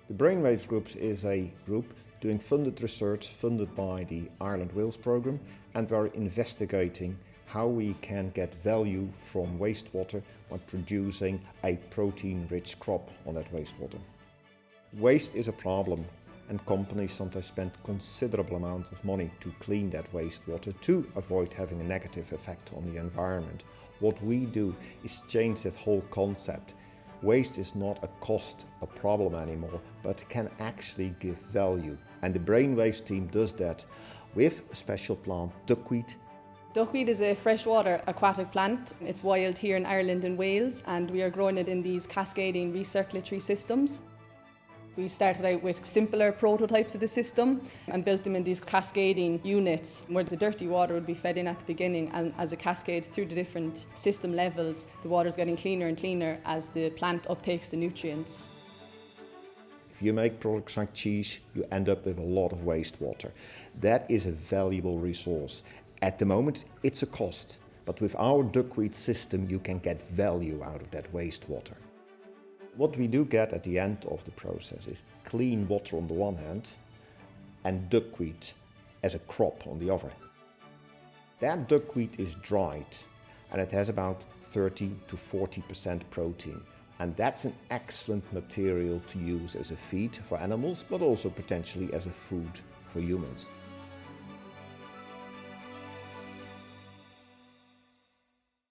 The Brainwaves Group is a group doing funded research funded by the Ireland-Wales programme, and we're investigating how we can get value from wastewater by producing a protein-rich crop on that wastewater. Waste is a problem, and companies sometimes spend considerable amounts of money to clean that wastewater to avoid having a negative effect on the environment. What we do is change that whole concept. Waste is not a cost, a problem anymore, but can actually give value. And the Brainwaves team does that with a special plant, duckweed. Duckweed is a freshwater aquatic plant. It's wild here in Ireland and Wales, and we are growing it in these cascading recirculatory systems. We started out with simpler prototypes of the system and built them in these cascading units where the dirty water would be fed in at the beginning, and as it cascades through the different system levels, the water is getting cleaner and cleaner as the plant uptakes the nutrients. If you make products like cheese, you end up with a lot of wastewater. That is a valuable resource. At the moment, it's a cost, but with our duckweed system, you can get value out of that wastewater. What we do get at the end of the process is clean water on the one hand and duckweed as a crop on the other. That duckweed is dried and it has about 30 to 40% protein, and that's an excellent material to use as a feed for animals, but also potentially as a food for humans.